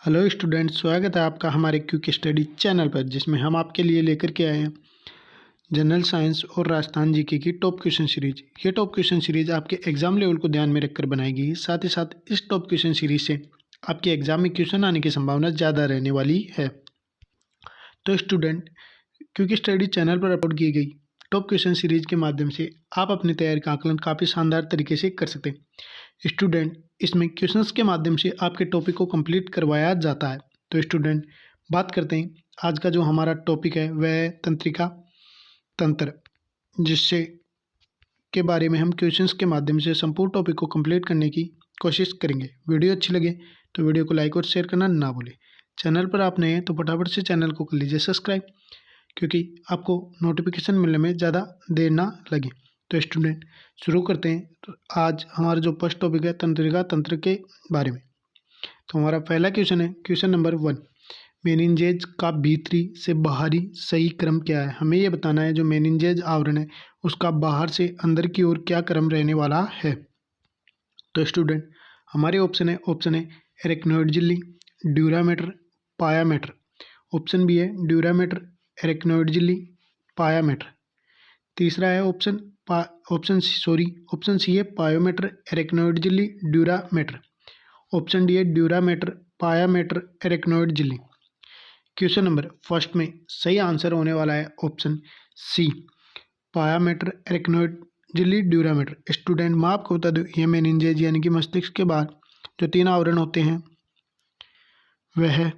Hello student, स्वागत है आपका हमारे क्विक स्टडी चैनल पर, जिसमें हम आपके लिए लेकर के आए हैं जनरल साइंस और राजस्थान जीके की टॉप क्वेश्चन सीरीज। ये टॉप क्वेश्चन सीरीज आपके एग्जाम लेवल को ध्यान में रखकर बनाई गई है। साथ ही साथ इस टॉप क्वेश्चन सीरीज से आपके एग्जाम में क्वेश्चन आने की संभावना ज़्यादा रहने वाली है। तो स्टूडेंट, क्विक स्टडी चैनल पर अपलोड की गई टॉप क्वेश्चन सीरीज के माध्यम से आप अपनी तैयारी का आकलन काफ़ी शानदार तरीके से कर सकते हैं। स्टूडेंट, इसमें क्वेश्चंस के माध्यम से आपके टॉपिक को कंप्लीट करवाया जाता है। तो स्टूडेंट, बात करते हैं आज का जो हमारा टॉपिक है वह है तंत्रिका तंत्र, जिससे के बारे में हम क्वेश्चंस के माध्यम से संपूर्ण टॉपिक को कंप्लीट करने की कोशिश करेंगे। वीडियो अच्छी लगे तो वीडियो को लाइक और शेयर करना ना भूलें। चैनल पर आप नए हैं तो फटाफट से चैनल को कर लीजिए सब्सक्राइब, क्योंकि आपको नोटिफिकेशन मिलने में ज़्यादा देर ना लगे। तो स्टूडेंट, शुरू करते हैं। तो आज हमारा जो फर्स्ट टॉपिक है तंत्रिका तंत्र के बारे में। तो हमारा पहला क्वेश्चन है क्वेश्चन नंबर 1, मेनिंजेज का भीतरी से बाहरी सही क्रम क्या है। हमें यह बताना है जो मेनिंजेज आवरण है उसका बाहर से अंदर की ओर क्या क्रम रहने वाला है। तो स्टूडेंट, हमारे ऑप्शन है एरेक्नोइड झिल्ली, ड्यूरामेटर, पायामेटर। ऑप्शन बी है ड्यूरामेटर, एरेक्नोइड झिल्ली, पायामेटर। तीसरा है ऑप्शन सी है पायोमेटर, एरेक्नोइड झिल्ली, ड्यूरामेटर। ऑप्शन डी है ड्यूरामेटर, पायामेटर, एरेक्नोइड झिल्ली। क्वेश्चन नंबर फर्स्ट में सही आंसर होने वाला है ऑप्शन सी, पायामेटर, एरेक्नोइड झिल्ली, ड्यूरामेटर। स्टूडेंट, मैं आपको बता दूं, ये मेनिंजेज यानी कि मस्तिष्क के बाद जो 3 आवरण होते हैं वह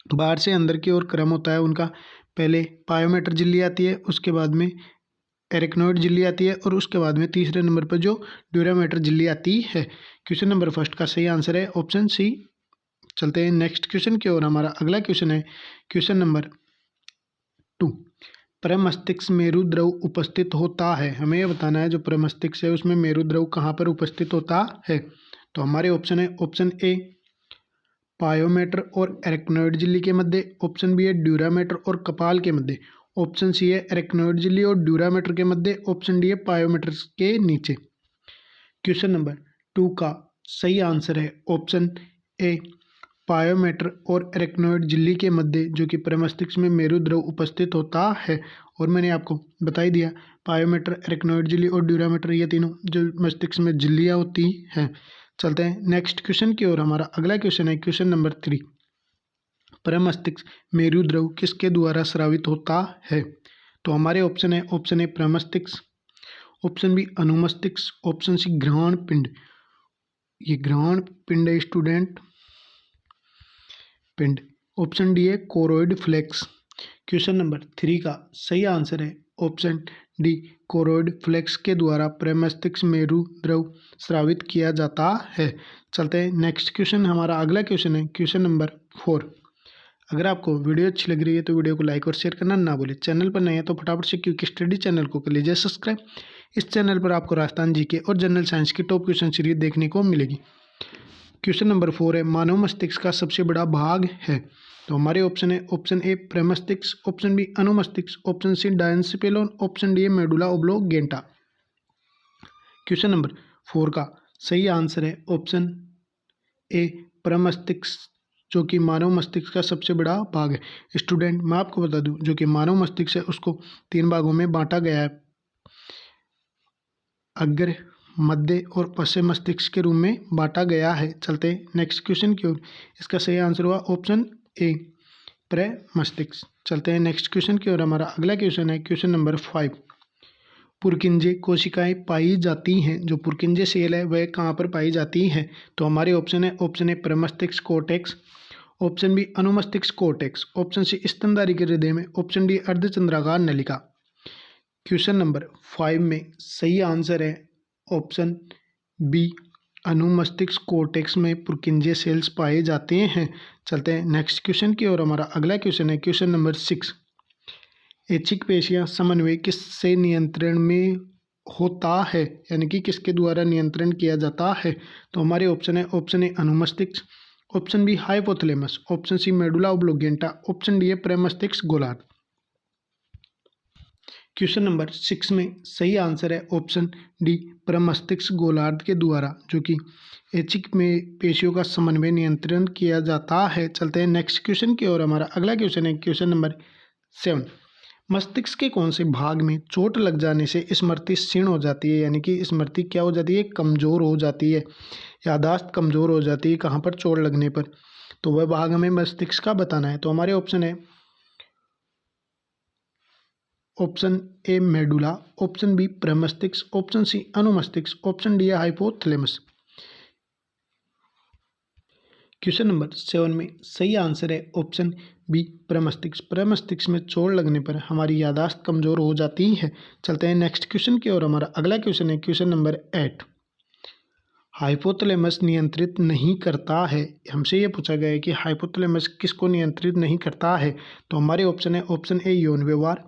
बाहर से अंदर की ओर क्रम होता है उनका। पहले पायोमेटर झिल्ली आती है, उसके बाद में एरेक्नोइड झिल्ली आती है और उसके बाद में तीसरे नंबर पर जो ड्यूरामेटर झिल्ली आती है। क्वेश्चन नंबर फर्स्ट का सही आंसर है ऑप्शन सी। चलते हैं नेक्स्ट क्वेश्चन की ओर। हमारा अगला क्वेश्चन है क्वेश्चन नंबर 2, प्रमस्तिष्क मेरुद्रव उपस्थित होता है। हमें यह बताना है जो प्रमस्तिष्क है उसमें मेरुद्रव कहाँ पर उपस्थित होता है। तो हमारे ऑप्शन है ऑप्शन ए पायोमेटर और एरेक्नोइड झिल्ली के मध्य, ऑप्शन बी है ड्यूरामेटर और कपाल के मध्य, ऑप्शन सी है एरेक्नोइड झिल्ली और ड्यूरामेटर के मध्य, ऑप्शन डी है पायोमेटर के नीचे। क्वेश्चन नंबर 2 का सही आंसर है ऑप्शन ए पायोमेटर और एरेक्नोइड झिल्ली के मध्य, जो कि प्रमस्तिष्क में मेरुद्रव उपस्थित होता है। और मैंने आपको बता ही दिया, पायोमेटर, एरेक्नोइड झिल्ली और ड्यूरामेटर ये तीनों जो मस्तिष्क में झिल्लियाँ होती हैं। चलते हैं नेक्स्ट क्वेश्चन की ओर। हमारा अगला क्वेश्चन है क्वेश्चन नंबर 3, प्रमस्तिष्क मेरुद्रव किसके द्वारा स्रावित होता है। तो हमारे ऑप्शन ए प्रमस्तिष्क, ऑप्शन बी अनुमस्तिष्क, ऑप्शन सी घ्राण पिंड। ये घ्राण पिंड है स्टूडेंट, पिंड। ऑप्शन डी है कोरोइड फ्लेक्स। क्वेश्चन नंबर 3 का सही आंसर है ऑप्शन डी, कोरोइड फ्लेक्स के द्वारा प्रमस्तिष्क मेरुद्रव स्रावित किया जाता है। चलते हैं नेक्स्ट क्वेश्चन। हमारा अगला क्वेश्चन है क्वेश्चन नंबर 4। अगर आपको वीडियो अच्छी लग रही है तो वीडियो को लाइक और शेयर करना ना भूलें। चैनल पर नए हैं तो फटाफट से क्विक स्टडी चैनल को कर लीजिए सब्सक्राइब। इस चैनल पर आपको राजस्थान जीके और जनरल साइंस की टॉप क्वेश्चन सीरीज देखने को मिलेगी। क्वेश्चन नंबर 4 है मानव मस्तिष्क का सबसे बड़ा भाग है। तो हमारे ऑप्शन है ऑप्शन ए प्रमस्तिष्क, ऑप्शन बी अनुमस्तिष्क, option C diencephalon, option D medulla oblongata. Question number 4 का सही आंसर है ऑप्शन ए प्रमस्तिष्क, जो कि मानव मस्तिष्क का सबसे बड़ा भाग है। स्टूडेंट, मैं आपको बता दूं, जो कि मानव मस्तिष्क है उसको 3 भागों में बांटा गया है, अग्र, मध्य और पश्चिम मस्तिष्क के रूप में बांटा गया है। चलते हैं नेक्स्ट क्वेश्चन की ओर। इसका सही आंसर हुआ ऑप्शन ए प्रमस्तिष्क। चलते हैं नेक्स्ट क्वेश्चन की ओर। हमारा अगला क्वेश्चन है क्वेश्चन नंबर 5, पुरकिंजे कोशिकाएं पाई जाती हैं। जो पुरकिंजे सेल है वह कहाँ पर पाई जाती हैं। तो हमारे ऑप्शन है प्रमस्तिष्क कोर्टेक्स, ऑप्शन बी अनुमस्तिष्क कोर्टेक्स, ऑप्शन सी स्तनधारी के हृदय में, ऑप्शन डी अर्धचंद्राकार नलिका। क्वेश्चन नंबर 5 में सही आंसर है ऑप्शन बी अनुमस्तिष्क कोर्टेक्स में पुरकिंजे सेल्स पाए जाते हैं। चलते हैं नेक्स्ट क्वेश्चन की ओर। हमारा अगला क्वेश्चन है क्वेश्चन नंबर 6, ऐच्छिक पेशियां समन्वय किससे नियंत्रण में होता है, यानी कि किसके द्वारा नियंत्रण किया जाता है। तो हमारे ऑप्शन ए अनुमस्तिष्क, option B hypothalamus, option C medulla oblongata, option D है प्रमस्तिष्क गोलार्ध। क्वेश्चन नंबर 6 में सही आंसर है ऑप्शन डी, प्रमस्तिष्क गोलार्ध के द्वारा, जो कि ऐच्छिक में पेशियों का समन्वय नियंत्रण किया जाता है। चलते हैं नेक्स्ट क्वेश्चन की ओर। हमारा अगला क्वेश्चन है क्वेश्चन नंबर 7। मस्तिष्क के कौन से भाग में चोट लग जाने से स्मृति क्षीण हो जाती है, यानी कि स्मृति क्या हो जाती है, कमज़ोर हो जाती है, याददाश्त कमज़ोर हो जाती है, कहाँ पर चोट लगने पर? तो वह भाग हमें मस्तिष्क का बताना है। तो हमारे ऑप्शन है option A medulla, option B प्रमस्तिष्क, ऑप्शन सी अनुमस्तिष्क, ऑप्शन डी है हाइपोथैलेमस। क्वेश्चन नंबर 7 में सही आंसर है ऑप्शन बी, प्रमस्तिष्क। प्रमस्तिष्क में चोट लगने पर हमारी याददाश्त कमज़ोर हो जाती है। चलते हैं नेक्स्ट क्वेश्चन की ओर। हमारा अगला क्वेश्चन है क्वेश्चन नंबर 8। हाइपोथैलेमस नियंत्रित नहीं करता है। हमसे ये पूछा गया है कि हाइपोथैलेमस किसको नियंत्रित नहीं करता है। तो हमारे ऑप्शन है ऑप्शन ए यौन व्यवहार,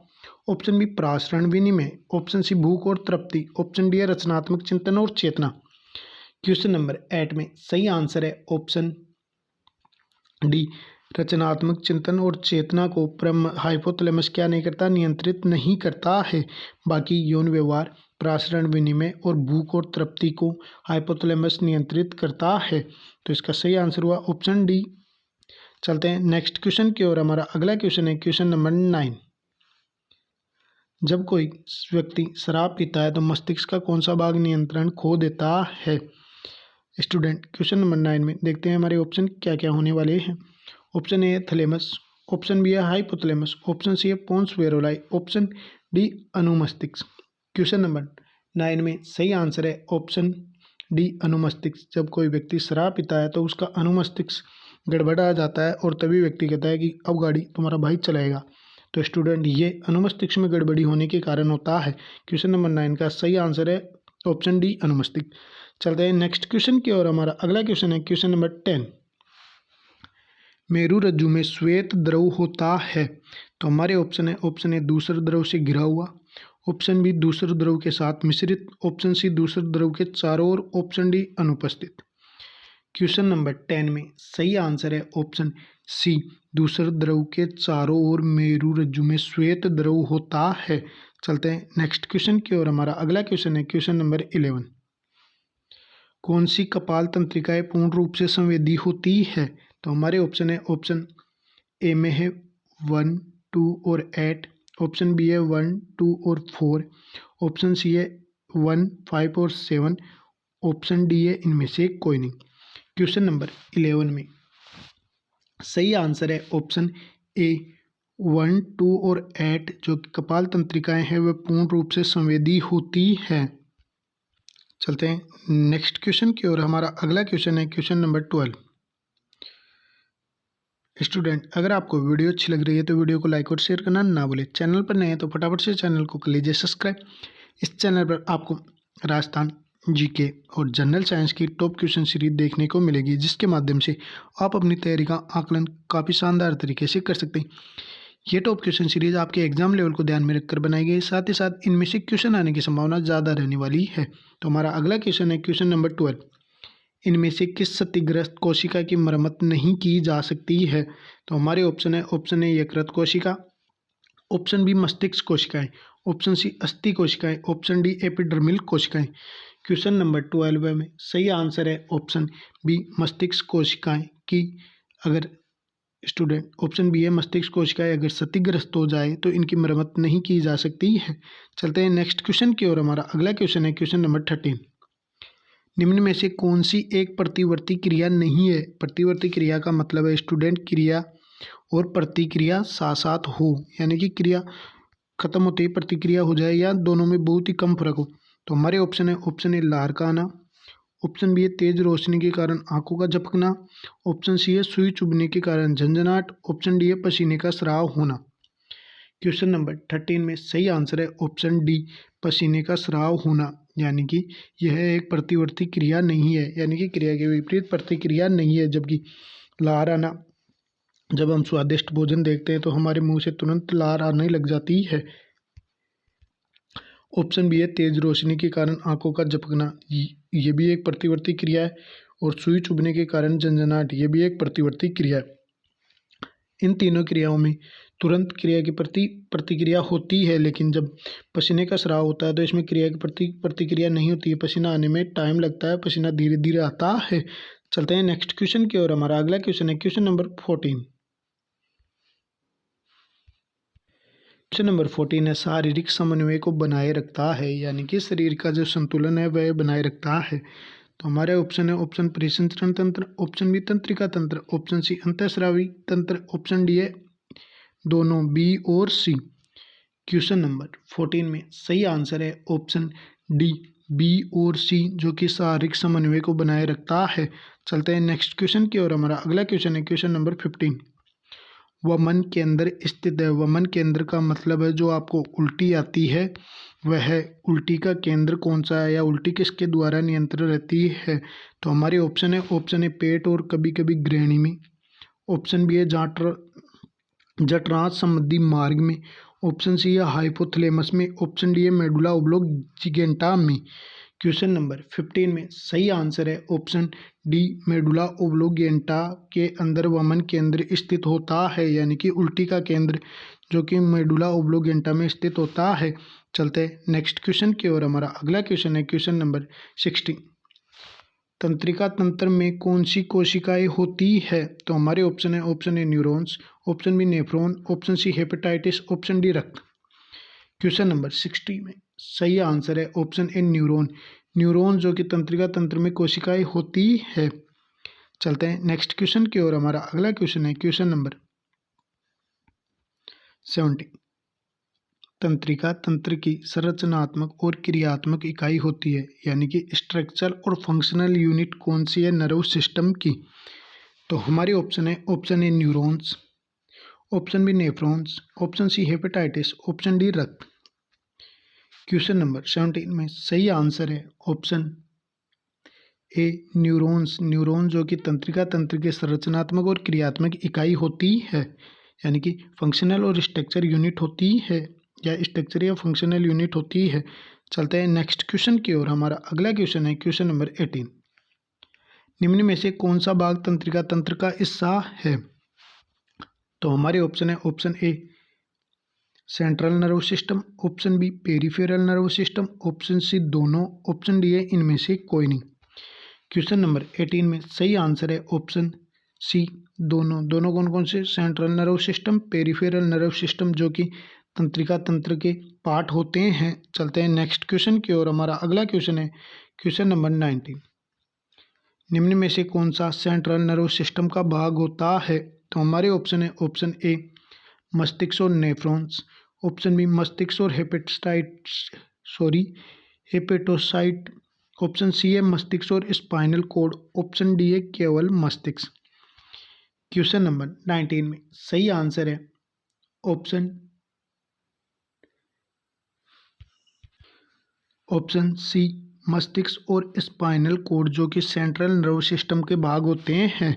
ऑप्शन बी प्रासरण विनिमय, ऑप्शन सी भूख और तृप्ति, ऑप्शन डी है रचनात्मक चिंतन और चेतना। क्वेश्चन नंबर 8 में सही आंसर है ऑप्शन डी, रचनात्मक चिंतन और चेतना को हाइपोथैलेमस क्या नहीं करता, नियंत्रित नहीं करता है। बाकी यौन व्यवहार, प्रासरण विनिमय और भूख और तृप्ति को हाइपोथैलेमस नियंत्रित करता है। तो इसका सही आंसर हुआ ऑप्शन डी। चलते हैं नेक्स्ट क्वेश्चन की ओर। हमारा अगला क्वेश्चन है क्वेश्चन नंबर 9। जब कोई व्यक्ति शराब पीता है तो मस्तिष्क का कौन सा भाग नियंत्रण खो देता है? स्टूडेंट, क्वेश्चन नंबर 9 में देखते हैं हमारे ऑप्शन क्या क्या होने वाले हैं। Option A thalamus, option B है हाइपोथैलेमस, ऑप्शन सी है पोन्स वेरोलाई, ऑप्शन डी अनुमस्तिष्क। क्वेश्चन नंबर 9 में सही आंसर है ऑप्शन डी, अनुमस्तिष्क। जब कोई व्यक्ति शराब पीता है तो उसका अनुमस्तिष्क गड़बड़ा जाता है और तभी व्यक्ति कहता है कि अब गाड़ी तुम्हारा भाई चलाएगा। तो स्टूडेंट, ये अनुमस्तिष्क में गड़बड़ी होने के कारण होता है। क्वेश्चन नंबर 9 का सही आंसर है ऑप्शन डी, अनुमस्तिष्क। चलते हैं नेक्स्ट क्वेश्चन की ओर। हमारा अगला क्वेश्चन है क्वेश्चन नंबर 10। मेरु रज्जु में श्वेत द्रव होता है। तो हमारे ऑप्शन है ऑप्शन ए दूसरे द्रव से घिरा हुआ, ऑप्शन बी दूसरे द्रव के साथ मिश्रित, ऑप्शन सी दूसरे द्रव के चारों ओर, ऑप्शन डी अनुपस्थित। क्वेश्चन नंबर 10 में सही आंसर है ऑप्शन सी, दूसरे द्रव के चारों ओर मेरु रज्जु में श्वेत द्रव होता है। चलते हैं नेक्स्ट क्वेश्चन की ओर। हमारा अगला क्वेश्चन है क्वेश्चन नंबर 11। कौन सी कपाल तंत्रिकाएं पूर्ण रूप से संवेदी होती है? तो हमारे ऑप्शन है ऑप्शन ए में है 1, 2 और 8, ऑप्शन बी है 1, 2 और 4, ऑप्शन सी है 1, 5 और 7, ऑप्शन डी है इनमें से कोई नहीं। क्वेश्चन नंबर 11 में सही आंसर है ऑप्शन ए 1, 2 और 8, जो कपाल तंत्रिकाएं हैं वह पूर्ण रूप से संवेदी होती है। चलते हैं नेक्स्ट क्वेश्चन की ओर। हमारा अगला क्वेश्चन है क्वेश्चन नंबर 12। स्टूडेंट, अगर आपको वीडियो अच्छी लग रही है तो वीडियो को लाइक और शेयर करना ना भूलें। चैनल पर नए हैं तो फटाफट से चैनल को कर लीजिए सब्सक्राइब। इस चैनल पर आपको राजस्थान, जीके और जनरल साइंस की टॉप क्वेश्चन सीरीज देखने को मिलेगी, जिसके माध्यम से आप अपनी तैयारी का आकलन काफ़ी शानदार तरीके से कर सकते हैं। ये टॉप क्वेश्चन सीरीज आपके एग्जाम लेवल को ध्यान में रखकर बनाई गई, साथ ही साथ इनमें से क्वेश्चन आने की संभावना ज़्यादा रहने वाली है। तो हमारा अगला क्वेश्चन है क्वेश्चन नंबर 12। इनमें से किस क्षतिग्रस्त कोशिका की मरम्मत नहीं की जा सकती है? तो हमारे ऑप्शन है ऑप्शन ए यकृत कोशिका, ऑप्शन बी मस्तिष्क कोशिकाएं, ऑप्शन सी अस्थि कोशिकाएं, ऑप्शन डी एपिडर्मल कोशिकाएं। क्वेश्चन नंबर 12 में सही आंसर है ऑप्शन बी, मस्तिष्क कोशिकाएं की अगर स्टूडेंट ऑप्शन बी है मस्तिष्क कोशिकाएं अगर क्षतिग्रस्त हो जाए तो इनकी मरम्मत नहीं की जा सकती है। चलते हैं नेक्स्ट क्वेश्चन की ओर। हमारा अगला क्वेश्चन है क्वेश्चन नंबर 13। निम्न में से कौन सी एक प्रतिवर्ती क्रिया नहीं है? प्रतिवर्ती क्रिया का मतलब है स्टूडेंट क्रिया और प्रतिक्रिया साथ साथ हो, यानी कि क्रिया खत्म होते ही प्रतिक्रिया हो जाए या दोनों में बहुत ही कम फर्क हो। तो हमारे ऑप्शन है ऑप्शन ए लार का आना, ऑप्शन बी है तेज रोशनी के कारण आंखों का झपकना, ऑप्शन सी है सुई चुभने के कारण झंझनाहट, ऑप्शन डी है पसीने का स्राव होना। क्वेश्चन नंबर 13 में सही आंसर है ऑप्शन डी, पसीने का स्राव होना, यानी कि यह एक प्रतिवर्ती क्रिया नहीं है, यानी कि क्रिया के विपरीत प्रतिक्रिया नहीं है। जबकि लार आना, जब हम स्वादिष्ट भोजन देखते हैं तो हमारे मुंह से तुरंत लार आने लग जाती है। ऑप्शन बी है तेज रोशनी के कारण आंखों का झपकना, ये भी एक प्रतिवर्ती क्रिया है, और सुई चुभने के कारण झंझनाहट, ये भी एक प्रतिवर्ती क्रिया है। इन तीनों क्रियाओं में तुरंत क्रिया की प्रतिक्रिया होती है, लेकिन जब पसीने का स्राव होता है तो इसमें क्रिया की प्रतिक्रिया नहीं होती है। पसीना आने में टाइम लगता है, पसीना धीरे धीरे आता है। चलते हैं नेक्स्ट क्वेश्चन की ओर। हमारा अगला क्वेश्चन है क्वेश्चन नंबर 14। क्वेश्चन नंबर 14 है शारीरिक समन्वय को बनाए रखता है, यानी कि शरीर का जो संतुलन है वह बनाए रखता है। तो हमारे ऑप्शन है ऑप्शन परिसंचरण तंत्र, ऑप्शन बी तंत्रिका तंत्र, ऑप्शन सी अंतःस्रावी तंत्र, ऑप्शन डी है दोनों, बी और सी। क्वेश्चन नंबर 14 में सही आंसर है ऑप्शन डी, बी और सी, जो कि शारीरिक समन्वय को बनाए रखता है। चलते हैं नेक्स्ट क्वेश्चन की ओर। हमारा अगला क्वेश्चन है क्वेश्चन नंबर 15। वमन केंद्र स्थित है। वमन केंद्र का मतलब है जो आपको उल्टी आती है, वह उल्टी का केंद्र कौन सा है या उल्टी किसके द्वारा नियंत्रण रहती है। तो हमारे ऑप्शन है पेट और कभी कभी ग्रहणी में, ऑप्शन बी है जठरांश संबंधी मार्ग में, ऑप्शन सी है हाइपोथैलेमस में, ऑप्शन डी है मेडुला ओब्लोंगेटा में। क्वेश्चन नंबर 15 में सही आंसर है ऑप्शन डी, मेडुला ओब्लोंगेटा के अंदर वमन केंद्र स्थित होता है, यानी कि उल्टी का केंद्र जो कि मेडुला ओब्लोंगेटा में स्थित होता है। चलते हैं नेक्स्ट क्वेश्चन की ओर। हमारा अगला क्वेश्चन है क्वेश्चन नंबर 16। तंत्रिका तंत्र में कौन सी कोशिकाएं होती है। तो हमारे option A neurons, option B nephron, option C hepatitis, option D रक्त। क्वेश्चन नंबर 60 में सही आंसर है ऑप्शन ए न्यूरॉन। न्यूरॉन जो कि तंत्रिका तंत्र में कोशिकाएं होती है। चलते हैं नेक्स्ट क्वेश्चन की ओर। हमारा अगला क्वेश्चन है क्वेश्चन नंबर 70। तंत्रिका तंत्र की संरचनात्मक और क्रियात्मक इकाई होती है, यानी कि स्ट्रक्चरल और फंक्शनल यूनिट कौन सी है नर्व सिस्टम की। तो हमारे option A neurons, option B nephrons, option C hepatitis, option D रक्त। क्वेश्चन नंबर 17 में सही आंसर है ऑप्शन ए न्यूरॉन्स। न्यूरॉन जो कि तंत्रिका तंत्र के संरचनात्मक और क्रियात्मक इकाई होती है, यानी कि फंक्शनल और स्ट्रक्चर यूनिट होती है, या स्ट्रक्चर या फंक्शनल यूनिट होती है। चलते हैं नेक्स्ट क्वेश्चन की ओर। हमारा अगला क्वेश्चन है क्वेश्चन नंबर 18। निम्न में से कौन सा भाग तंत्रिका तंत्र का हिस्सा है। तो हमारे option A central nerve system, option B peripheral nerve system, option C दोनों, ऑप्शन डी है इनमें से कोई नहीं। क्वेश्चन नंबर 18 में सही आंसर है ऑप्शन सी दोनों। दोनों कौन कौन से, central nerve system, peripheral nerve system, जो कि तंत्रिका तंत्र के पार्ट होते हैं। चलते हैं नेक्स्ट क्वेश्चन की ओर। हमारा अगला क्वेश्चन है क्वेश्चन नंबर 19। निम्न में से कौन सा सेंट्रल नर्व सिस्टम का भाग होता है। तो हमारे ऑप्शन ए मस्तिष्क और नेफ्रॉन्स, ऑप्शन बी मस्तिष्क और हेपेटोसाइट, ऑप्शन सी है मस्तिष्क और स्पाइनल कोड, ऑप्शन डी है केवल मस्तिष्क। क्वेश्चन नंबर 19 में सही आंसर है ऑप्शन सी मस्तिष्क और स्पाइनल कोड, जो कि सेंट्रल नर्व सिस्टम के भाग होते हैं।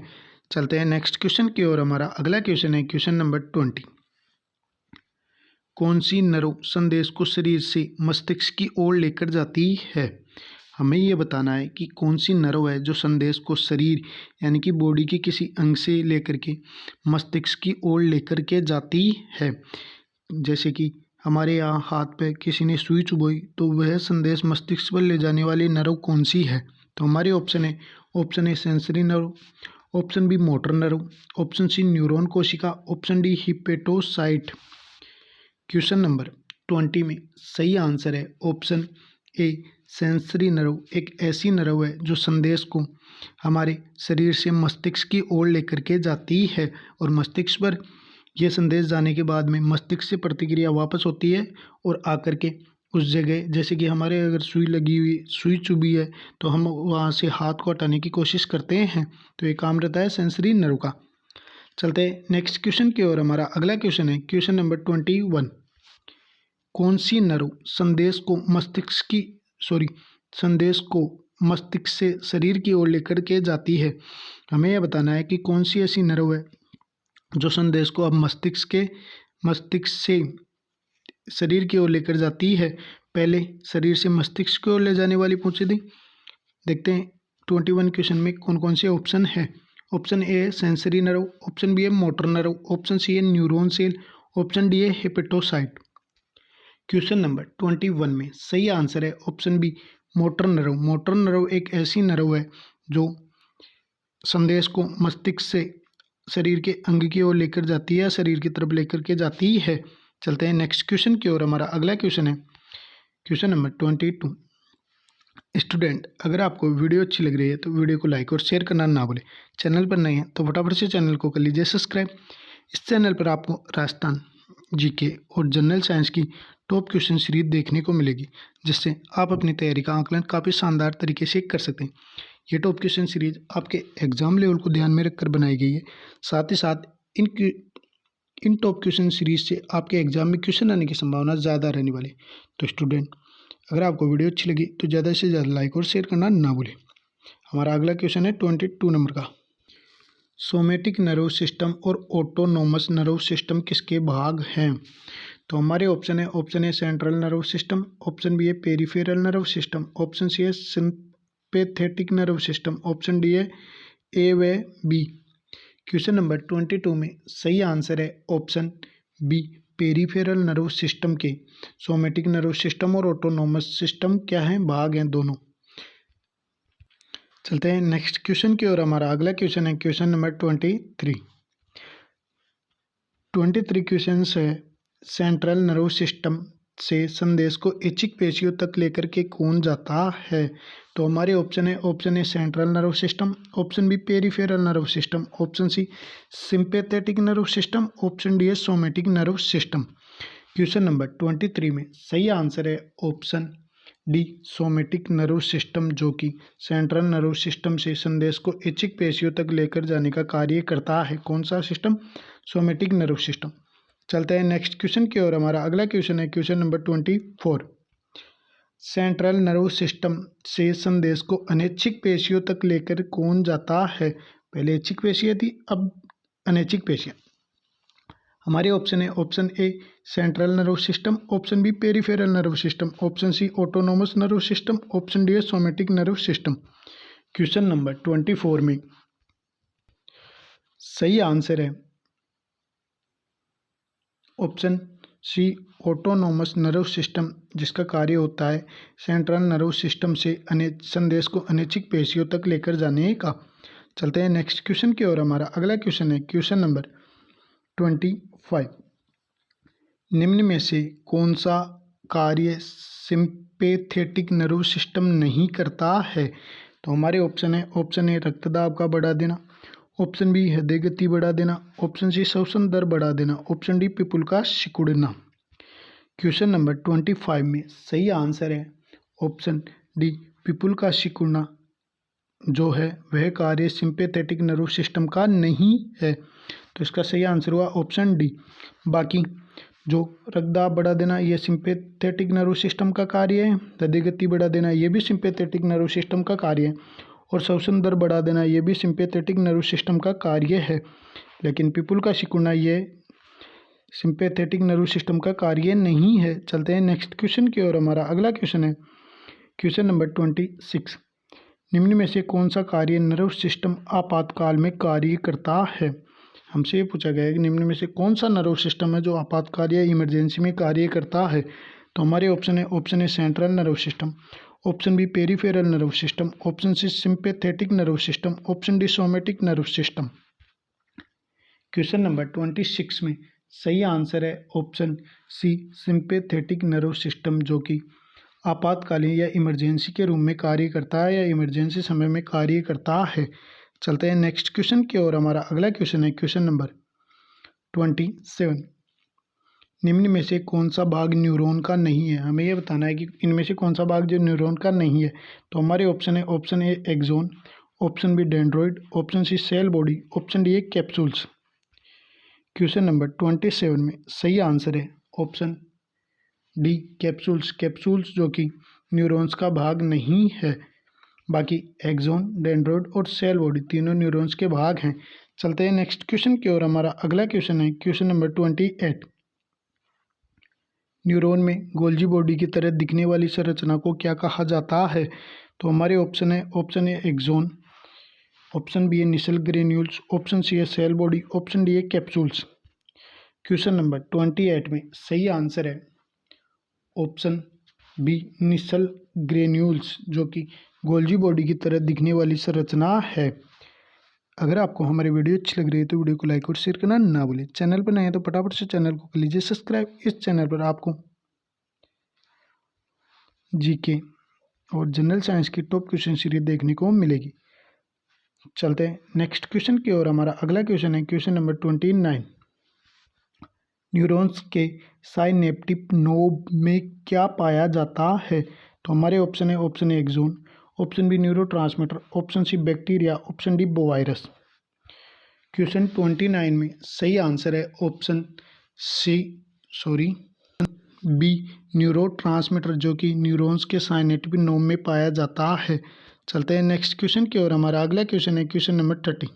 चलते हैं नेक्स्ट क्वेश्चन की ओर। हमारा अगला क्वेश्चन है क्वेश्चन नंबर 20। कौन सी नर्व संदेश को शरीर से मस्तिष्क की ओर लेकर जाती है। हमें यह बताना है कि कौन सी नर्व है जो संदेश को शरीर यानी कि बॉडी के किसी अंग से लेकर के मस्तिष्क की ओर लेकर के जाती है। जैसे कि हमारे यहाँ हाथ पे किसी ने सुई चुभोई तो वह संदेश मस्तिष्क पर ले जाने वाली नर्व कौन सी है। तो हमारे option A sensory nerve, option B motor nerve, option C neuron कोशिका, option D hepatocyte. Question number 20 में सही आंसर है ऑप्शन ए सेंसरी नर्व। एक ऐसी नर्व है जो संदेश को हमारे शरीर से मस्तिष्क की ओर लेकर के जाती है, और मस्तिष्क पर यह संदेश जाने के बाद में मस्तिष्क से प्रतिक्रिया वापस होती है और आकर के उस जगह, जैसे कि हमारे अगर सुई चुभी है तो हम वहाँ से हाथ को हटाने की कोशिश करते हैं, तो ये काम रहता है सेंसरी नर्व का। चलते हैं नेक्स्ट क्वेश्चन की ओर। हमारा अगला क्वेश्चन है क्वेश्चन नंबर 21। कौन सी नर्व संदेश को मस्तिष्क से शरीर की ओर लेकर के जाती है। हमें यह बताना है कि कौन सी ऐसी नर्व है जो संदेश को अब मस्तिष्क से शरीर की ओर लेकर जाती है। पहले शरीर से मस्तिष्क की ओर ले जाने वाली पूछी थी। देखते हैं 21 क्वेश्चन में कौन कौन से ऑप्शन है। ऑप्शन ए है सेंसरी नर्व, ऑप्शन बी है मोटर नर्व, ऑप्शन सी है न्यूरॉन सेल, ऑप्शन डी है हेपेटोसाइट। क्वेश्चन नंबर 21 में सही आंसर है option B motor nerve. Motor nerve एक ऐसी नर्व है जो संदेश को मस्तिष्क से शरीर के अंग की ओर लेकर जाती है या शरीर की तरफ लेकर के जाती है। चलते हैं नेक्स्ट क्वेश्चन की ओर। हमारा अगला क्वेश्चन है क्वेश्चन नंबर 22। स्टूडेंट, अगर आपको वीडियो अच्छी लग रही है तो वीडियो को लाइक और शेयर करना ना भूलें। चैनल पर नए हैं तो फटाफट से चैनल को कर लीजिए सब्सक्राइब। इस चैनल पर आपको राजस्थान जीके और जनरल साइंस की टॉप क्वेश्चन सीरीज देखने को मिलेगी, जिससे आप अपनी तैयारी का आकलन काफ़ी शानदार तरीके से कर सकते हैं। ये टॉप क्वेश्चन सीरीज आपके एग्जाम लेवल को ध्यान में रखकर बनाई गई है। साथ ही साथ इन टॉप क्वेश्चन सीरीज से आपके एग्जाम में क्वेश्चन आने की संभावना ज़्यादा रहने वाली है। तो स्टूडेंट, अगर आपको वीडियो अच्छी लगी तो ज़्यादा से ज़्यादा लाइक और शेयर करना ना भूलें। हमारा अगला क्वेश्चन है 22 नंबर का। सोमेटिक नर्व सिस्टम और ऑटोनोमस नर्व सिस्टम किसके भाग हैं? तो हमारे option A central nerve system, option B है peripheral nerve system, option C है sympathetic nerve system, option D है ए व बी। क्वेश्चन नंबर 22 में सही आंसर है option B peripheral nerve system के सोमेटिक नर्व सिस्टम और ऑटोनोमस सिस्टम क्या हैं? भाग हैं दोनों। चलते हैं नेक्स्ट क्वेश्चन की ओर। हमारा अगला क्वेश्चन है क्वेश्चन नंबर 23। 23 क्वेश्चन है सेंट्रल नर्व सिस्टम से संदेश को ऐच्छिक पेशियों तक लेकर के कौन जाता है? तो हमारे option A central nerve system, option B peripheral nerve system, option C sympathetic nerve system, option D है somatic nerve system. Question number 23 में सही आंसर है option D somatic nerve system, जो कि सेंट्रल नर्व सिस्टम से संदेश को ऐच्छिक पेशियों तक लेकर जाने का कार्य करता है। कौन सा सिस्टम? Somatic nerve system. चलते हैं नेक्स्ट क्वेश्चन की ओर। हमारा अगला क्वेश्चन है question number 24। Central nerve system से संदेश को अनैच्छिक पेशियों तक लेकर कौन जाता है? पहले ऐच्छिक पेशियाँ थी, अब अनैच्छिक पेशियाँ। हमारे option A central nerve system, option B peripheral nerve system, option C autonomous nerve system, option D somatic nerve system. Question number 24 में सही आंसर है option C autonomous nerve system, जिसका कार्य होता है सेंट्रल नर्व सिस्टम से संदेश को अनैच्छिक पेशियों तक लेकर जाने का। चलते हैं नेक्स्ट क्वेश्चन की ओर। हमारा अगला क्वेश्चन है क्वेश्चन नंबर 25। निम्न में से कौन सा कार्य सिंपैथेटिक नर्व सिस्टम नहीं करता है? तो हमारे ऑप्शन ए रक्तदाब का बढ़ा देना, ऑप्शन बी हृदय गति बढ़ा देना, ऑप्शन सी श्वसन दर बढ़ा देना, ऑप्शन डी पिपुल का सिकुड़ना। क्वेश्चन नंबर 25 में सही आंसर है ऑप्शन डी पिपुल का सिकुड़ना, जो है वह कार्य सिंपैथेटिक नर्व सिस्टम का नहीं है। तो इसका सही आंसर हुआ ऑप्शन डी। बाकी जो रक्तदाब बढ़ा देना ये सिंपैथेटिक नर्व सिस्टम का कार्य है, हृदय गति बढ़ा देना ये भी सिंपैथेटिक नर्व सिस्टम का कार्य है, और श्वसन दर बढ़ा देना ये भी सिंपैथेटिक नर्व सिस्टम का कार्य है। लेकिन पिपुल का सिकुड़ना ये सिंपैथेटिक नर्व सिस्टम का कार्य नहीं है। चलते हैं नेक्स्ट क्वेश्चन की ओर। हमारा अगला क्वेश्चन है क्वेश्चन नंबर 26। निम्न में से कौन सा कार्य नर्व सिस्टम आपातकाल में कार्य करता है? हमसे ये पूछा गया है कि निम्न में से कौन सा नर्व सिस्टम है जो आपातकाल या इमरजेंसी में कार्य करता है। तो हमारे option A central nerve system, option B peripheral nerve system, option C sympathetic nerve system, option D somatic nerve system. Question number 26 में सही आंसर है option C sympathetic nerve system, जो कि आपातकालीन या इमरजेंसी के रूप में कार्य करता है या इमरजेंसी समय में कार्य करता है। चलते हैं नेक्स्ट क्वेश्चन की ओर। हमारा अगला क्वेश्चन है क्वेश्चन नंबर 27। निम्न में से कौन सा भाग न्यूरॉन का नहीं है? हमें यह बताना है कि इनमें से कौन सा भाग जो न्यूरॉन का नहीं है। तो हमारे option A axon, option B dendroid, option C cell body, option D capsules. Question number 27 में सही आंसर है ऑप्शन डी कैप्सूल्स। कैप्सूल्स जो कि न्यूरॉन्स का भाग नहीं है। बाकी एक्सोन, डेंड्रॉइड और सेल बॉडी तीनों न्यूरॉन्स के भाग हैं। चलते हैं नेक्स्ट क्वेश्चन की ओर। हमारा अगला क्वेश्चन है क्वेश्चन नंबर 28। न्यूरॉन में गोल्जी बॉडी की तरह दिखने वाली संरचना को क्या कहा जाता है? तो हमारे option A axon, option B है निसल ग्रेन्यूल्स, ऑप्शन सी है सेल बॉडी, ऑप्शन डी है कैप्सूल्स। क्वेश्चन नंबर 28 में सही आंसर है ऑप्शन बी निसल ग्रेन्यूल्स, जो कि गोल्जी बॉडी की तरह दिखने वाली संरचना है। अगर आपको हमारी वीडियो अच्छी लग रही है तो वीडियो को लाइक और शेयर करना ना भूलें। चैनल पर नए हैं तो फटाफट से चैनल को कर लीजिए सब्सक्राइब। इस चैनल पर आपको जीके और जनरल साइंस की टॉप क्वेश्चन सीरीज देखने को मिलेगी। चलते हैं नेक्स्ट क्वेश्चन की ओर। हमारा अगला क्वेश्चन है क्वेश्चन नंबर 29। न्यूरॉन्स के साइनेप्टिक नोड में क्या पाया जाता है? तो हमारे ऑप्शन है option A axon, option B neurotransmitter, option C bacteria, option D virus. Question 29 में सही आंसर है ऑप्शन बी न्यूरोट्रांसमीटर, जो कि न्यूरॉन्स के साइनेप्टिक नोड में पाया जाता है। चलते हैं नेक्स्ट क्वेश्चन की ओर। हमारा अगला क्वेश्चन है क्वेश्चन नंबर 30।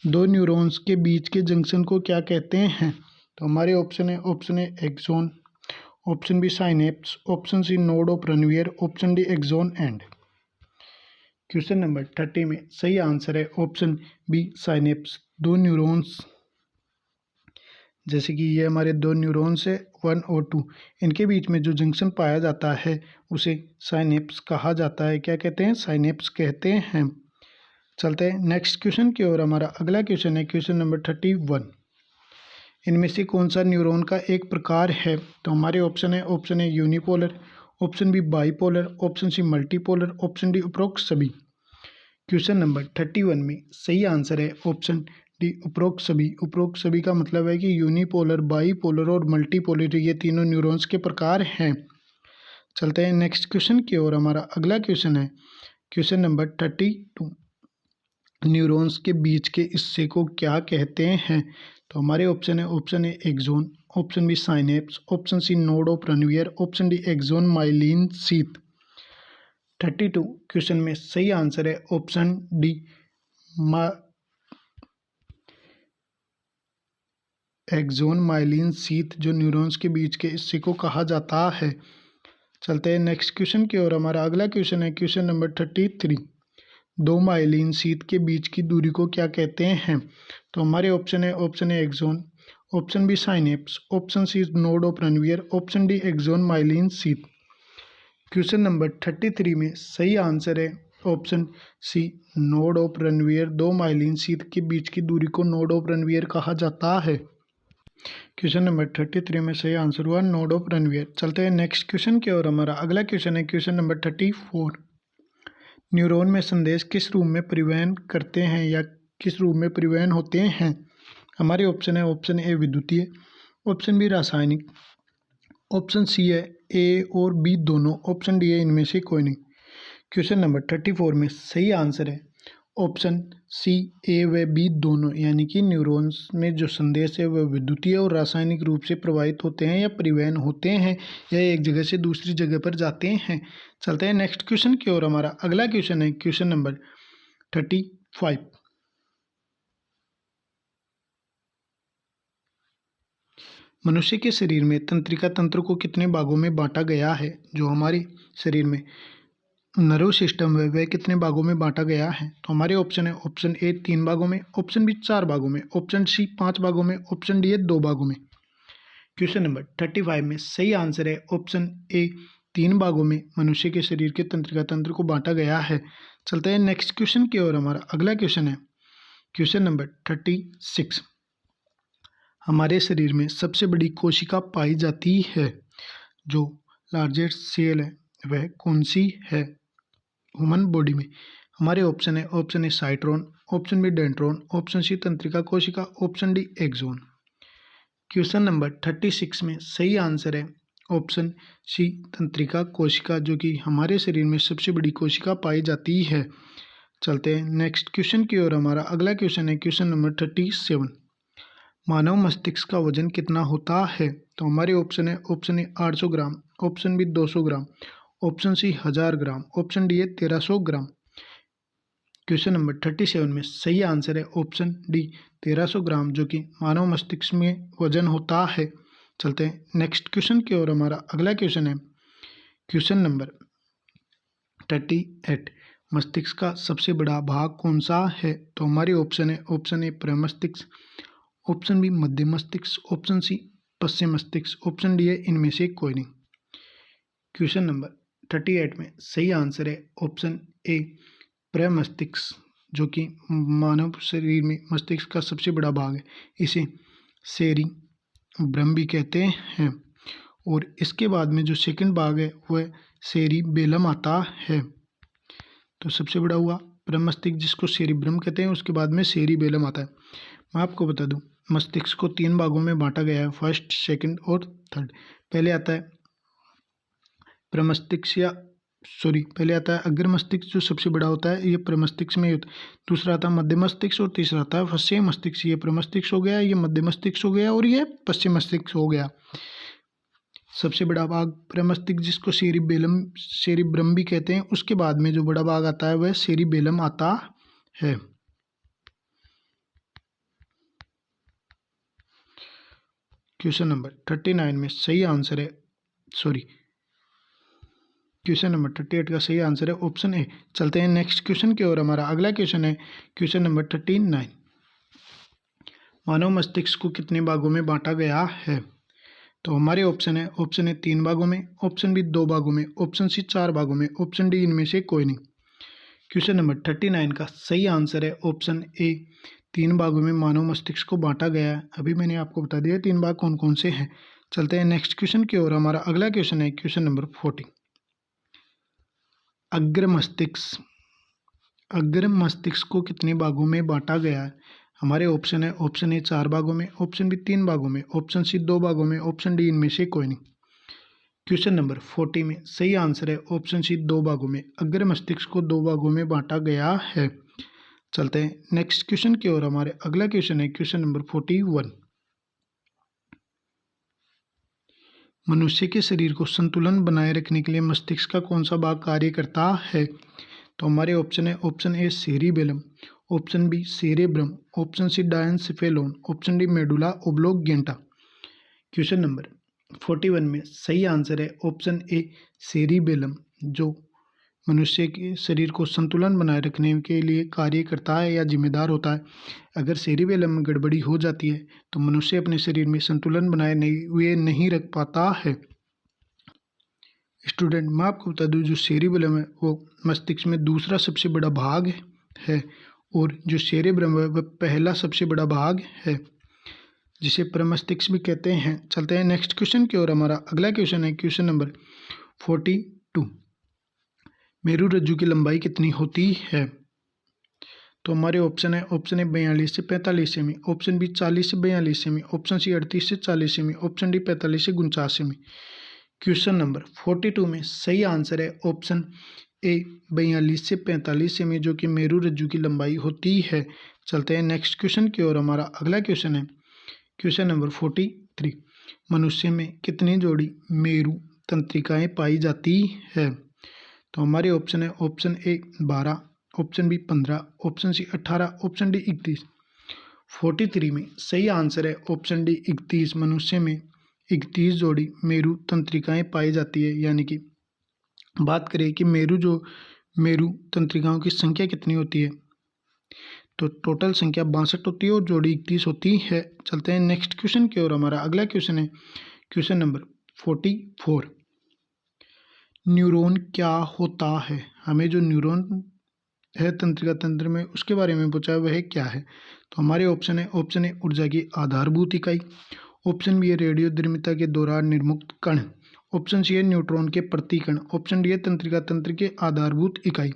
दो न्यूरॉन्स के बीच के जंक्शन को क्या कहते हैं? तो हमारे ऑप्शन है option A axon, option B synapse, option C node of Ranvier, option D axon end. Question number 30 में सही आंसर है ऑप्शन बी साइनेप्स। दो न्यूरॉन्स, जैसे कि ये हमारे दो न्यूरॉन्स है 1 और 2, इनके बीच में जो जंक्शन पाया जाता है उसे साइनेप्स कहा जाता है। क्या कहते हैं? साइनेप्स कहते हैं। चलते हैं नेक्स्ट क्वेश्चन की ओर। हमारा अगला क्वेश्चन है क्वेश्चन नंबर 31। इनमें से कौन सा न्यूरॉन का एक प्रकार है? तो हमारे ऑप्शन है option A unipolar, option B bipolar, option C multipolar, option D उपरोक्त सभी। क्वेश्चन नंबर 31 में सही आंसर है ऑप्शन डी उपरोक्त सभी। उपरोक्त सभी का मतलब है कि यूनिपोलर, बाईपोलर और मल्टीपोलर ये तीनों न्यूरॉन्स के प्रकार हैं। चलते हैं नेक्स्ट क्वेश्चन की ओर। हमारा अगला क्वेश्चन है क्वेश्चन नंबर 32। न्यूरॉन्स के बीच के हिस्से को क्या कहते हैं? तो हमारे ऑप्शन है option A axon, option B synapse, option C node of Ranvier, option D axon myelin sheath. 32 question में सही आंसर है option D axon myelin sheath, जो न्यूरॉन्स के बीच के हिस्से को कहा जाता है। चलते हैं नेक्स्ट क्वेश्चन की ओर। हमारा अगला क्वेश्चन है क्वेश्चन नंबर 33। दो माइलिन शीथ के बीच की दूरी को क्या कहते हैं? तो हमारे ऑप्शन है option A axon, option B synapse, option C node of Ranvier, option D axon myelin sheath. Question number 33 में सही आंसर है option C node of Ranvier. दो माइलिन शीथ के बीच की दूरी को नोड ऑफ रनवियर कहा जाता है। क्वेश्चन नंबर 33 में सही आंसर हुआ नोड ऑफ रनवियर। चलते हैं नेक्स्ट क्वेश्चन की ओर। हमारा अगला क्वेश्चन है क्वेश्चन नंबर 34। न्यूरॉन में संदेश किस रूप में परिवहन करते हैं या किस रूप में परिवहन होते हैं? हमारे ऑप्शन है ऑप्शन ए विद्युतीय, ऑप्शन बी रासायनिक, ऑप्शन सी है ए और बी दोनों, ऑप्शन डी है इनमें से कोई नहीं। क्वेश्चन नंबर 34 में सही आंसर है ऑप्शन सी ए व बी दोनों, यानी कि न्यूरॉन्स में जो संदेश है वह विद्युतीय और रासायनिक रूप से प्रवाहित होते हैं या परिवहन होते हैं या एक जगह से दूसरी जगह पर जाते हैं। चलते हैं नेक्स्ट क्वेश्चन की ओर। हमारा अगला क्वेश्चन है क्वेश्चन नंबर 35। मनुष्य के शरीर में तंत्रिका तंत्र को कितने भागों में बांटा गया है? जो हमारे शरीर में नर्व सिस्टम है वह कितने भागों में बांटा गया है? तो हमारे ऑप्शन है ऑप्शन ए 3 भागों में, ऑप्शन बी 4 भागों में, ऑप्शन सी 5 भागों में, ऑप्शन डी है 2 भागों में। क्वेश्चन नंबर 35 में सही आंसर है ऑप्शन ए 3 भागों में मनुष्य के शरीर के तंत्रिका तंत्र को बांटा गया है। चलते हैं नेक्स्ट क्वेश्चन की ओर। हमारा अगला क्वेश्चन है क्वेश्चन नंबर 36। हमारे शरीर में सबसे बड़ी कोशिका पाई जाती है, जो लार्जेस्ट सेल है वह कौन सी है ह्यूमन बॉडी में? हमारे ऑप्शन है option A cyton, option B dendron, option C तंत्रिका कोशिका, option D axon. Question number 36 में सही आंसर है ऑप्शन सी तंत्रिका कोशिका, जो कि हमारे शरीर में सबसे बड़ी कोशिका पाई जाती है। चलते हैं नेक्स्ट क्वेश्चन की ओर। हमारा अगला क्वेश्चन है क्वेश्चन नंबर 37। मानव मस्तिष्क का वजन कितना होता है? तो हमारे ऑप्शन है option A 800 gram, option B 200 gram, option C 1000 gram, option D है 1300 ग्राम। क्वेश्चन नंबर 37 में सही आंसर है ऑप्शन डी 1300 ग्राम, जो कि मानव मस्तिष्क में वजन होता है। चलते हैं नेक्स्ट क्वेश्चन की ओर। हमारा अगला क्वेश्चन है क्वेश्चन नंबर 38। मस्तिष्क का सबसे बड़ा भाग कौन सा है? तो हमारे ऑप्शन है, ऑप्शन ए प्रमस्तिष्क, ऑप्शन बी मध्य मस्तिष्क, ऑप्शन सी पश्चिम मस्तिष्क, ऑप्शन डी है इनमें से कोई नहीं। क्वेश्चन नंबर 38 में सही आंसर है ऑप्शन ए प्रमस्तिष्क, जो कि मानव शरीर में मस्तिष्क का सबसे बड़ा भाग है। इसे सेरिब्रम भी कहते हैं। और इसके बाद में जो सेकंड भाग है वह सेरिबेलम आता है। तो सबसे बड़ा हुआ प्रमस्तिष्क, जिसको सेरिब्रम कहते हैं, उसके बाद में सेरिबेलम आता है। मैं आपको बता दूं, मस्तिष्क को 3 भागों में बांटा गया है, फर्स्ट, सेकंड और थर्ड। पहले आता है पहले आता है अग्र मस्तिष्क, जो सबसे बड़ा होता है, ये प्रमस्तिष्क में होता है। दूसरा आता है मध्य मस्तिष्क और तीसरा आता है पश्चिम मस्तिष्क। ये प्रमस्तिष्क हो गया, ये मध्य मस्तिष्क हो गया और ये पश्चिम मस्तिष्क हो गया। सबसे बड़ा भाग प्रमस्तिष्क, जिसको सेरिब्रम भी कहते हैं, उसके बाद में जो बड़ा भाग आता है वह सेरिबेलम आता है। क्वेश्चन नंबर 39 में सही आंसर है, क्वेश्चन नंबर 38 का सही आंसर है ऑप्शन ए। चलते हैं नेक्स्ट क्वेश्चन की ओर। हमारा अगला क्वेश्चन है क्वेश्चन नंबर 39। मानव मस्तिष्क को कितने भागों में बांटा गया है? तो हमारे ऑप्शन है, ऑप्शन ए 3 भागों में, ऑप्शन बी 2 भागों में, ऑप्शन सी 4 भागों में, ऑप्शन डी इनमें से कोई नहीं। क्वेश्चन नंबर 39 का सही आंसर है ऑप्शन ए 3 भागों में मानव मस्तिष्क को बांटा गया है। अभी मैंने आपको बता दिया 3 भाग कौन कौन से हैं। चलते हैं नेक्स्ट क्वेश्चन की ओर। हमारा अगला क्वेश्चन है क्वेश्चन नंबर 40। अग्र मस्तिष्क को कितने भागों में बांटा गया है? हमारे ऑप्शन है, ऑप्शन ए 4 भागों में, ऑप्शन बी 3 भागों में, ऑप्शन सी 2 भागों में, ऑप्शन डी इनमें से कोई नहीं। क्वेश्चन नंबर 40 में सही आंसर है ऑप्शन सी 2 भागों में। अग्र मस्तिष्क को 2 भागों में बांटा गया है। चलते हैं नेक्स्ट क्वेश्चन की ओर। हमारे अगला क्वेश्चन है क्वेश्चन नंबर 41। मनुष्य के शरीर को संतुलन बनाए रखने के लिए मस्तिष्क का कौन सा भाग कार्य करता है? तो हमारे ऑप्शन है, option A cerebellum, option B cerebrum, option C diencephalon, option D medulla oblongata. Question number 41 में सही आंसर है ऑप्शन ए सेरिबेलम, जो मनुष्य के शरीर को संतुलन बनाए रखने के लिए कार्य करता है या जिम्मेदार होता है। अगर सेरिबेलम में गड़बड़ी हो जाती है तो मनुष्य अपने शरीर में संतुलन बनाए नहीं रख पाता है। स्टूडेंट, मैं आपको बता दूं, जो सेरिबेलम है वो मस्तिष्क में दूसरा सबसे बड़ा भाग है और जो सेरेब्रम है वह पहला सबसे बड़ा भाग है, जिसे प्रमस्तिष्क भी कहते हैं। चलते हैं नेक्स्ट क्वेश्चन की ओर। हमारा अगला क्वेश्चन है क्वेश्चन नंबर 42। मेरू रज्जु की लंबाई कितनी होती है? तो हमारे ऑप्शन है, ऑप्शन ए 42 से 45 सेमी, ऑप्शन बी 40 से 42 सेमी, ऑप्शन सी 38 से 40 सेमी, ऑप्शन डी 45 से 49 सेमी। क्वेश्चन नंबर 42 में सही आंसर है ऑप्शन ए 42 से 45 सेमी, जो कि मेरू रज्जु की लंबाई होती है। चलते हैं नेक्स्ट क्वेश्चन की ओर। हमारा अगला क्वेश्चन है क्वेश्चन नंबर 43। मनुष्य में कितनी जोड़ी मेरू तंत्रिकाएं पाई जाती है? तो हमारे ऑप्शन है, option A 12, option B 15, option C 18, option D 31। 43 में सही आंसर है ऑप्शन डी 31। मनुष्य में 31 जोड़ी मेरू तंत्रिकाएं पाई जाती है। यानी कि बात करें कि मेरू तंत्रिकाओं की संख्या कितनी होती है, तो टोटल संख्या 62 होती है और जोड़ी 31 होती है। चलते हैं नेक्स्ट क्वेश्चन की ओर। हमारा अगला क्वेश्चन है क्वेश्चन नंबर 44। न्यूरॉन क्या होता है? हमें जो न्यूरॉन है तंत्रिका तंत्र में, उसके बारे में पूछा है, वह क्या है? तो हमारे ऑप्शन है, ऑप्शन ए ऊर्जा की आधारभूत इकाई, ऑप्शन बी है रेडियोधर्मिता के दौरान निर्मुक्त कण, ऑप्शन सी है न्यूट्रॉन के प्रतिकण, ऑप्शन डी है तंत्रिका तंत्र के आधारभूत इकाई।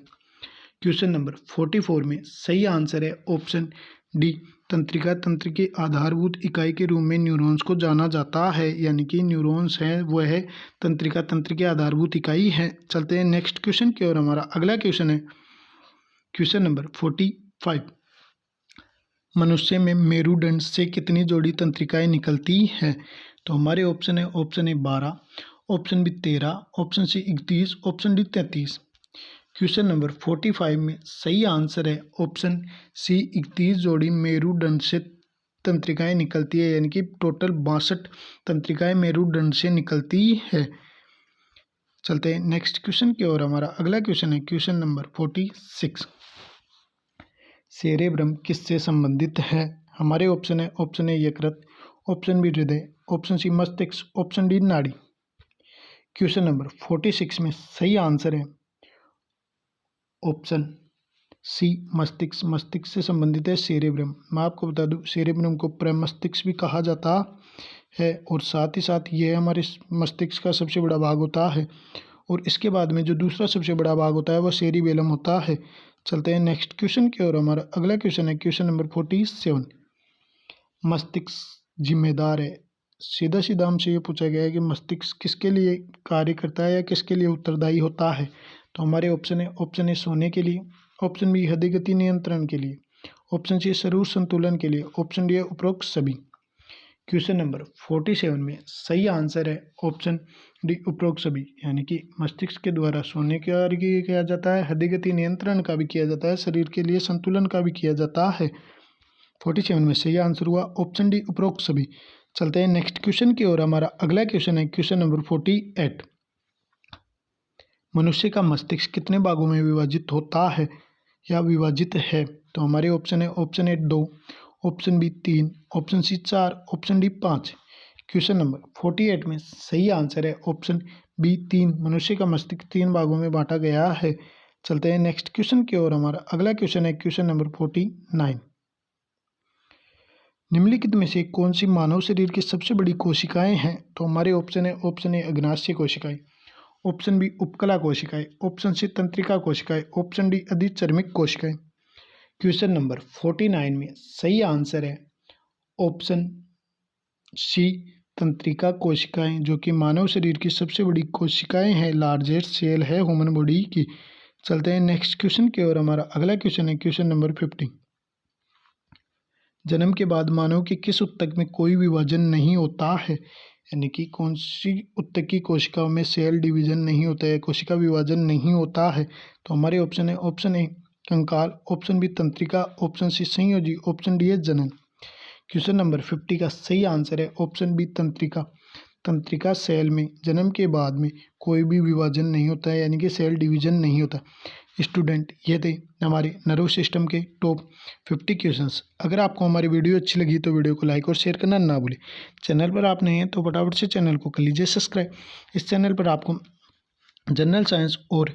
क्वेश्चन नंबर 44 में सही आंसर है ऑप्शन डी, तंत्रिका तंत्र के आधारभूत इकाई के रूप में न्यूरॉन्स को जाना जाता है। यानी कि न्यूरॉन्स हैं वह है तंत्रिका तंत्र की आधारभूत इकाई है। चलते हैं नेक्स्ट क्वेश्चन की ओर। हमारा अगला क्वेश्चन है क्वेश्चन नंबर 45। मनुष्य में मेरुदंड से कितनी जोड़ी तंत्रिकाएं निकलती हैं? तो हमारे ऑप्शन है, option A 12, option B 13, option C 31, option D 33। Question number 45 में सही आंसर है ऑप्शन सी 31 जोड़ी मेरुदंड से तंत्रिकाएं निकलती है। यानी कि टोटल 62 तंत्रिकाएं मेरुदंड से निकलती है। चलते हैं नेक्स्ट क्वेश्चन की ओर। हमारा अगला क्वेश्चन है क्वेश्चन नंबर 46। सेरेब्रम किससे संबंधित है? हमारे ऑप्शन ए यकृत, ऑप्शन बी हृदय, ऑप्शन सी मस्तिष्क, ऑप्शन डी नाड़ी। क्वेश्चन नंबर 46 में सही आंसर है ऑप्शन सी मस्तिष्क। मस्तिष्क से संबंधित है सेरेब्रम। मैं आपको बता दूं सेरेब्रम को प्रमस्तिष्क भी कहा जाता है और साथ ही साथ यह हमारे मस्तिष्क का सबसे बड़ा भाग होता है। और इसके बाद में जो दूसरा सबसे बड़ा भाग होता है वह सेरिबेलम होता है। चलते हैं नेक्स्ट क्वेश्चन की ओर। हमारा अगला क्वेश्चन है क्वेश्चन नंबर 47। मस्तिष्क जिम्मेदार है। सीधा सीधा हमसे ये पूछा गया है कि मस्तिष्क किसके लिए कार्य करता है या किसके लिए उत्तरदायी होता है। तो हमारे ऑप्शन ए सोने के लिए, ऑप्शन बी हृदय गति नियंत्रण के लिए, ऑप्शन सी शरीर संतुलन के लिए, ऑप्शन डी है उपरोक्त सभी। क्वेश्चन नंबर 47 में सही आंसर है ऑप्शन डी उपरोक्त सभी, यानी कि मस्तिष्क के द्वारा सोने का कार्य किया जाता है, हृदय गति नियंत्रण का भी किया जाता है, शरीर के लिए संतुलन का भी किया जाता है। 47 में सही आंसर हुआ ऑप्शन डी उपरोक्त सभी। चलते हैं नेक्स्ट क्वेश्चन की ओर। हमारा अगला क्वेश्चन है क्वेश्चन नंबर 48। मनुष्य का मस्तिष्क कितने भागों में विभाजित होता है या विभाजित है? तो हमारे option A 2, option B 3, option C 4, option D 5। Question number 48 में सही आंसर है ऑप्शन बी 3। मनुष्य का मस्तिष्क 3 भागों में बांटा गया है। चलते हैं नेक्स्ट क्वेश्चन की ओर। हमारा अगला क्वेश्चन है क्वेश्चन नंबर 49। निम्नलिखित में से कौन सी मानव शरीर की सबसे बड़ी कोशिकाएं हैं? तो हमारे ऑप्शन ए अग्नाशय कोशिकाएं, ऑप्शन बी उपकला कोशिकाएं, ऑप्शन सी तंत्रिका कोशिकाएं, ऑप्शन डी अधिचर्मिक कोशिकाएं। क्वेश्चन नंबर 49 में सही आंसर है ऑप्शन सी तंत्रिका कोशिकाएं, जो कि मानव शरीर की सबसे बड़ी कोशिकाएं हैं, लार्जेस्ट सेल है ह्यूमन बॉडी की। चलते हैं नेक्स्ट क्वेश्चन की ओर। हमारा अगला क्वेश्चन है क्वेश्चन नंबर 50। जन्म के बाद मानव के किस ऊतक में कोई विभाजन नहीं होता है? यानी कि कौन सी ऊतक की कोशिकाओं में सेल डिवीजन नहीं होता है, कोशिका विभाजन नहीं होता है? तो हमारे ऑप्शन ए कंकाल, ऑप्शन बी तंत्रिका, ऑप्शन सी संयोजी, ऑप्शन डी है जनन। क्वेश्चन नंबर 50 का सही आंसर है ऑप्शन बी तंत्रिका। तंत्रिका सेल में जन्म के बाद में कोई भी विभाजन नहीं होता है, यानी कि सेल डिवीजन नहीं होता। स्टूडेंट, ये थे हमारे नर्व सिस्टम के टॉप 50 क्वेश्चंस। अगर आपको हमारी वीडियो अच्छी लगी तो वीडियो को लाइक और शेयर करना ना भूलें। चैनल पर आप नए हैं तो फटाफट से चैनल को कर लीजिए सब्सक्राइब। इस चैनल पर आपको जनरल साइंस और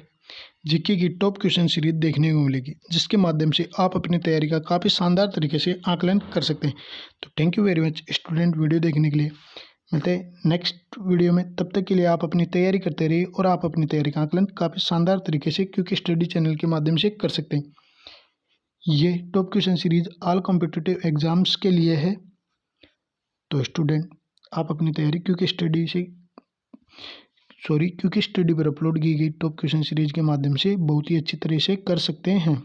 जीके की टॉप क्वेश्चन सीरीज देखने को मिलेगी, जिसके माध्यम से आप अपनी तैयारी का काफ़ी शानदार तरीके से आकलन कर सकते हैं। तो thank you very much student video देखने के लिए। मिलते हैं नेक्स्ट वीडियो में, तब तक के लिए आप अपनी तैयारी करते रहिए और आप अपनी तैयारी का आकलन काफ़ी शानदार तरीके से क्योंकि स्टडी चैनल के माध्यम से कर सकते हैं। ये top question series all competitive exams के लिए है। तो स्टूडेंट, आप अपनी तैयारी क्योंकि स्टडी पर अपलोड की गई टॉप क्वेश्चन सीरीज के माध्यम से बहुत ही अच्छी तरह से कर सकते हैं।